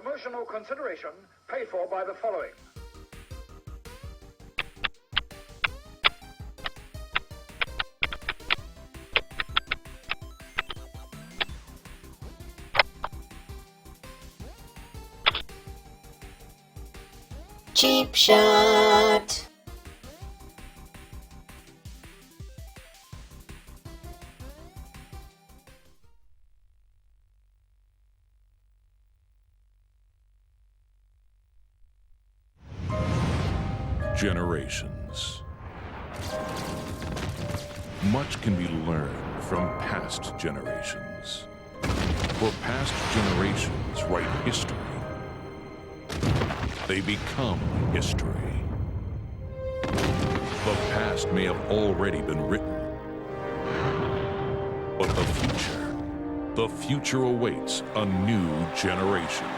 Promotional consideration paid for by the following. Cheap Shot. Generations. Much can be learned from past generations. For past generations write history. They become history. The past may have already been written, but the future awaits a new generation.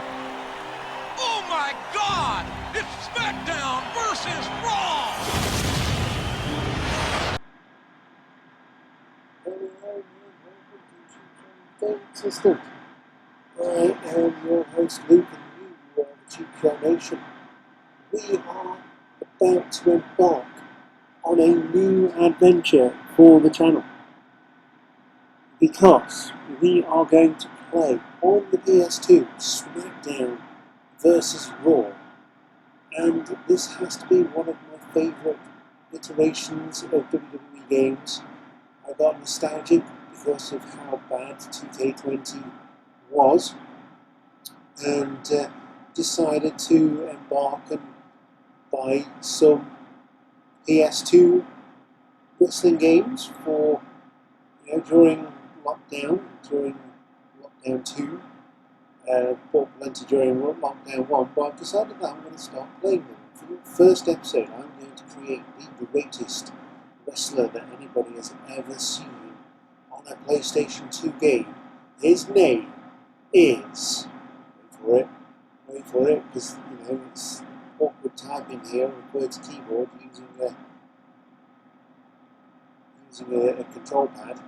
Oh my God! It's Smackdown versus Raw! Consistent. I am your host Luke, and you are the Cheap Shot Nation. We are about to embark on a new adventure for the channel, because we are going to play on the PS2 Smackdown versus Raw, and this has to be one of my favourite iterations of WWE games. I got nostalgic because of how bad 2K20 was, and decided to embark and buy some PS2 wrestling games for, during lockdown 2. Bought plenty during lockdown 1, but I've decided that I'm going to start playing them. For the first episode, I'm going to create the greatest wrestler that anybody has ever seen on a PlayStation 2 game. His name is, wait for it, because it's awkward typing here on a QWERTY keyboard using a control pad.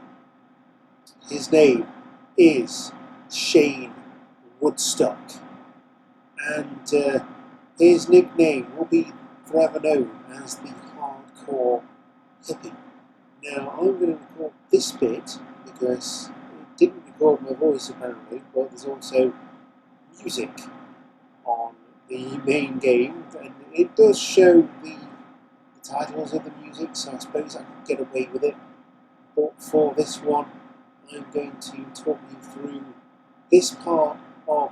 His name is Shane Woodstock, and his nickname will be forever known as the Hardcore Hippie. Now, I'm going to record this bit because it didn't record my voice apparently, but there's also music on the main game, and it does show the titles of the music, so I suppose I can get away with it. But for this one, I'm going to talk you through this part of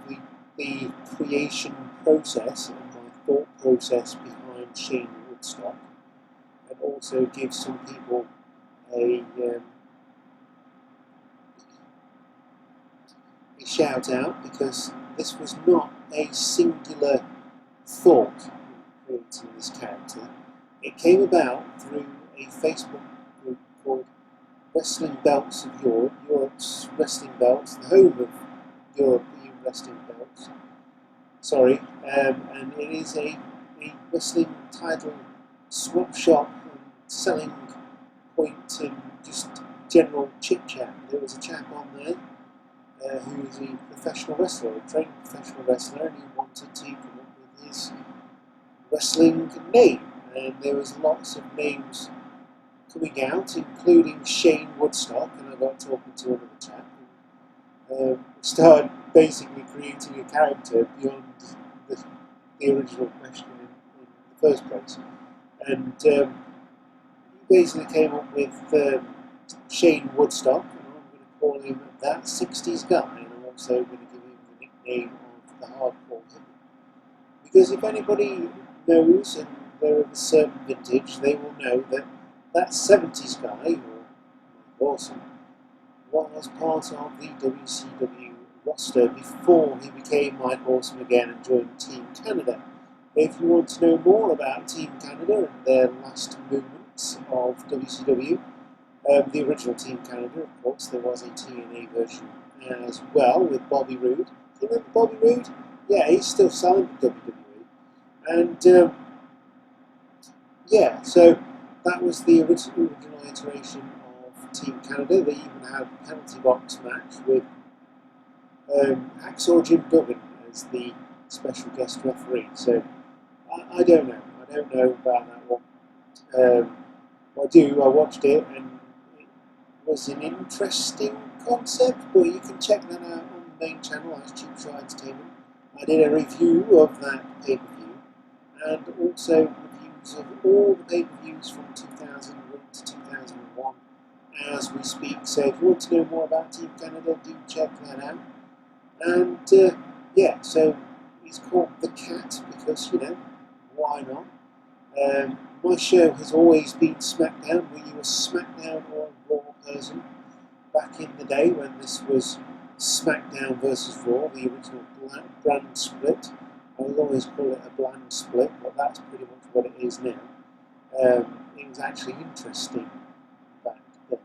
the creation process and my thought process behind Shane Woodstock, and also give some people a shout out, because this was not a singular thought in creating this character. It came about through a Facebook group called Wrestling Belts of Europe, Europe's Wrestling Belts, the home of European Wrestling Belts. And it is a wrestling title swap shop and selling point and just general chit chat. There was a chap on there who is a professional wrestler, a trained professional wrestler, and he wanted to come up with his wrestling name. And there was lots of names coming out, including Shane Woodstock, and I got talking to another chap, and started basically creating a character beyond the original question in the first place. And he basically came up with Shane Woodstock, and I'm going to call him that 60s guy, and I'm also going to give him the nickname of the Hardcore Hippie. Because if anybody knows, and they're of a certain vintage, they will know that that 70s guy, or Mike Awesome, was part of the WCW roster before he became Mike Awesome again and joined Team Canada. If you want to know more about Team Canada and their last movements of WCW, the original Team Canada, of course, there was a TNA version as well with Bobby Roode. Do you remember Bobby Roode? Yeah, he's still signed with WWE. And so that was the original iteration of Team Canada. They even had a penalty box match with Hacksaw Jim Duggan as the special guest referee. So I don't know. I don't know about that one. I watched it, and it was an interesting concept, but you can check that out on the main channel as Cheap Shot Entertainment. I did a review of that pay-per-view, and also reviews of all the pay-per-views from 2001 to 2001 as we speak. So if you want to know more about Team Canada, do check that out. And yeah, so he's called the Cat because, you know, why not? My show has always been Smackdown. Were you a Smackdown or a Raw person back in the day when this was Smackdown versus Raw, the original brand split? I would always call it a bland split, but that's pretty much what it is now. It was actually interesting back then,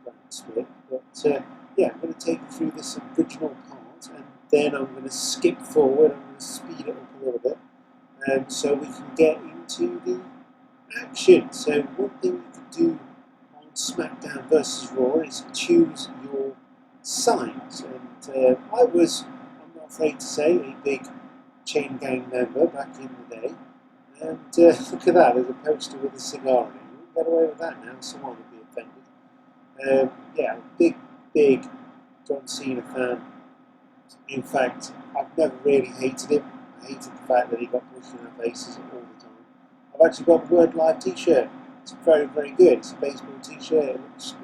the brand split. But yeah, I'm going to take you through this original part, and then I'm going to skip forward. I'm going to speed it up a little bit, so we can get into the action. So one thing you can do on SmackDown versus Raw is choose your sides. And I was, I'm not afraid to say, a big Chain Gang member back in the day. And look at that, there's a poster with a cigar in it. You wouldn't get away with that now, someone would be offended. Yeah, big John Cena fan. In fact, I've never really hated him. I hated the fact that he got pushed in our faces all the time. I've actually got the Word Live t-shirt. It's very, very good. It's a baseball t-shirt. It looks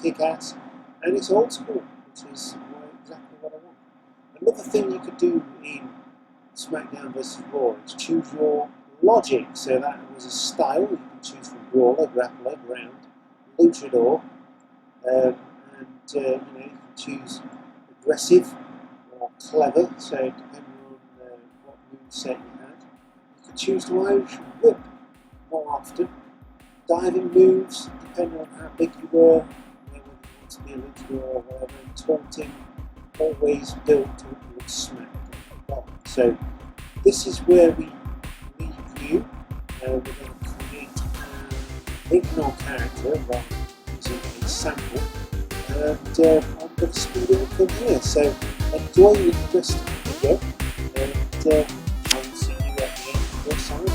kick-ass. And it's old school, which is exactly what I want. Another thing you could do in SmackDown vs. Raw is choose your logic. So that was a style. You can choose from Brawler, Grappler, Ground, Luchador. And you know, you can choose aggressive or clever. So depending on what moveset you had, you can choose the Irish Whip more often. Diving moves, depending on how big you were, whether you want to be a luchador or whatever. And taunting, always built towards smack. So this is where we leave you. We're going to create an original character rather than using a sample. And I'm going to speed it up from here. So enjoy the rest of the video, and I will see you at the end of the sign.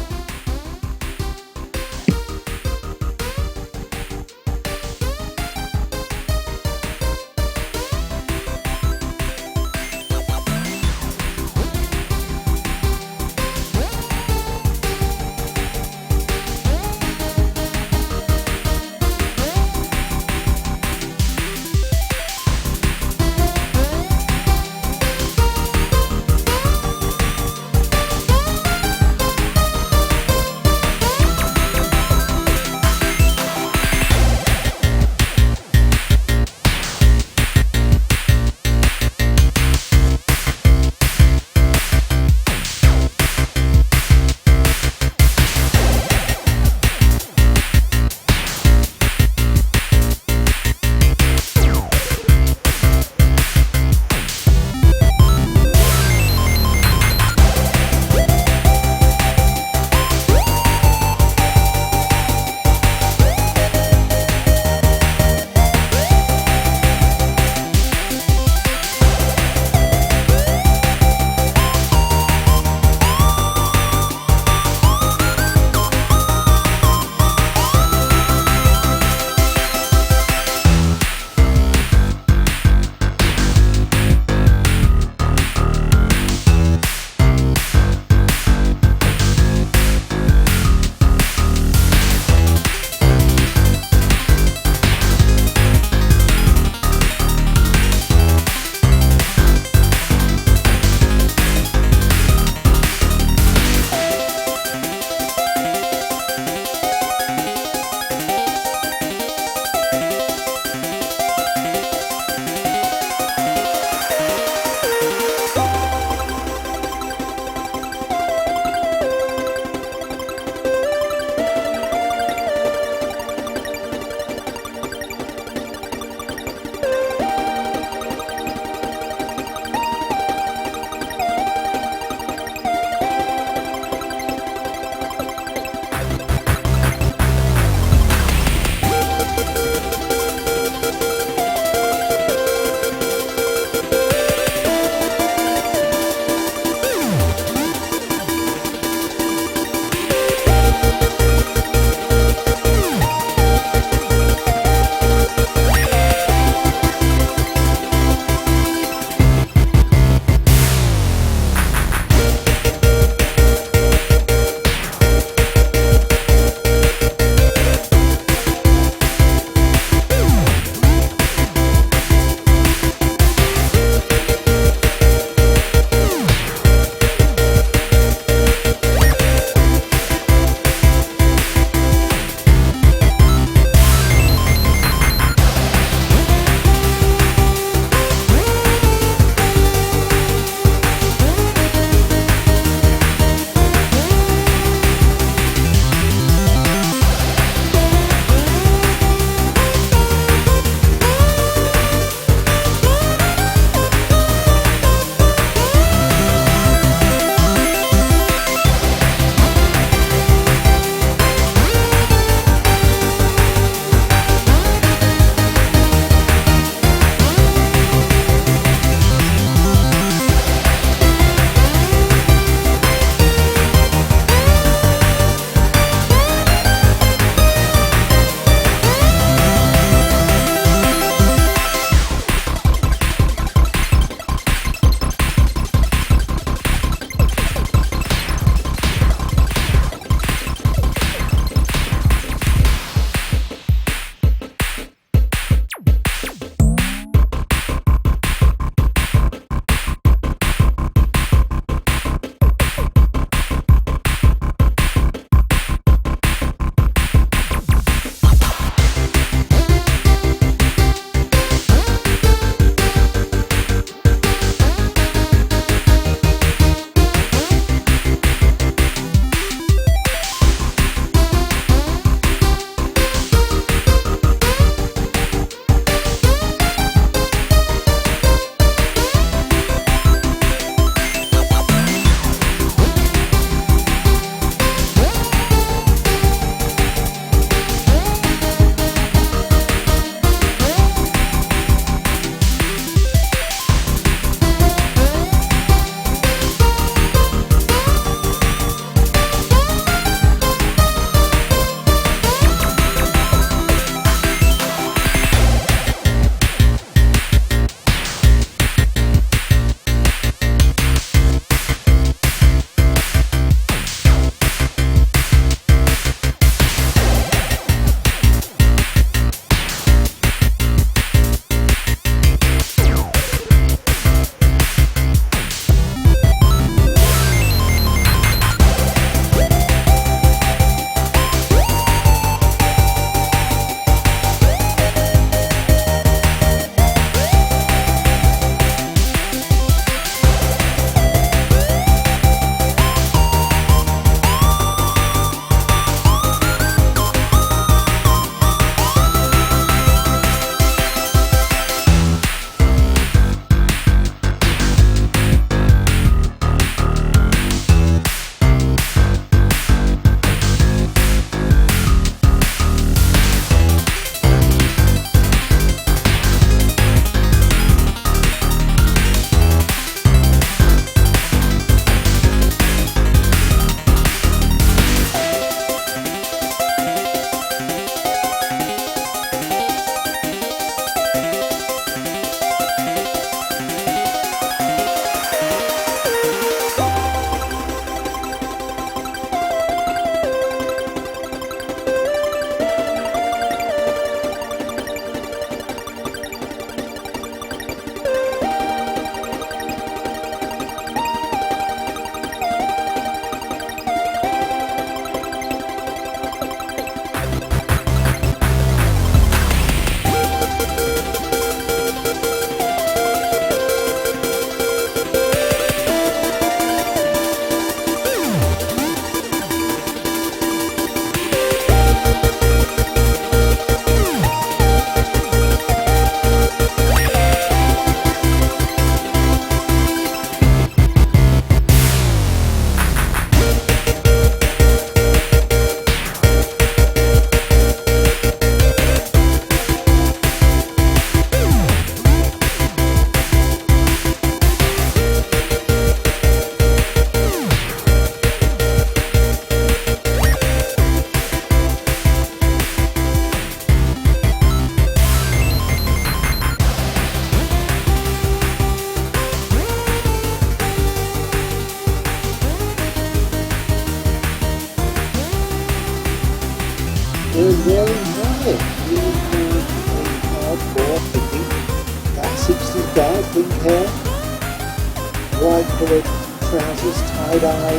coloured trousers, tie-dye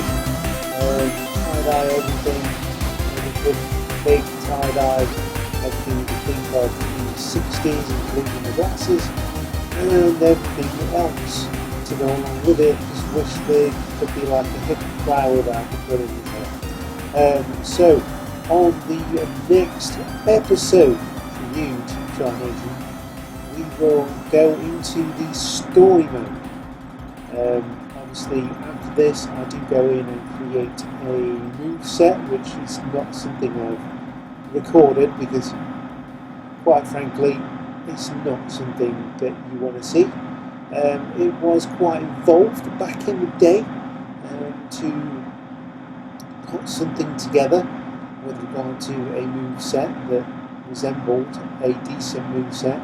everything, big tie-dye, everything you can think of in the 60s, including the glasses, and everything else to go along with it. Just wish there could be like a hip flower that I could put in there. So, on the next episode for you, Chip Nation, we will go into the story mode. Obviously, after this, I do go in and create a move set, which is not something I've recorded because, quite frankly, it's not something that you want to see. It was quite involved back in the day to put something together with regard to a move set that resembled a decent move set.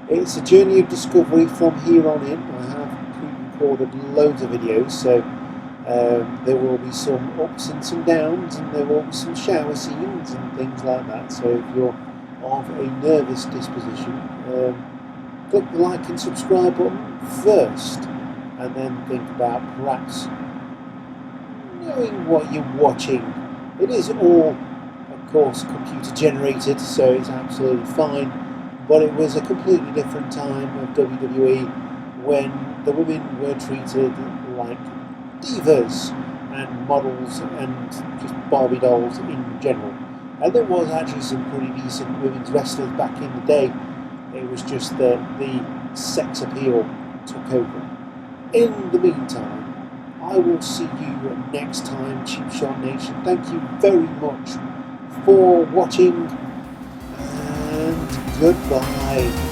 It's a journey of discovery from here on in. I have pre-recorded loads of videos, so there will be some ups and some downs, and there will be some shower scenes and things like that. So if you're of a nervous disposition, click the like and subscribe button first, and then think about perhaps knowing what you're watching. It is all, of course, computer generated, so it's absolutely fine, but it was a completely different time of WWE when the women were treated like divas and models and just Barbie dolls in general. And there was actually some pretty decent women's wrestlers back in the day. It was just that the sex appeal took over. In the meantime, I will see you next time, Cheap Shot Nation. Thank you very much for watching, and goodbye.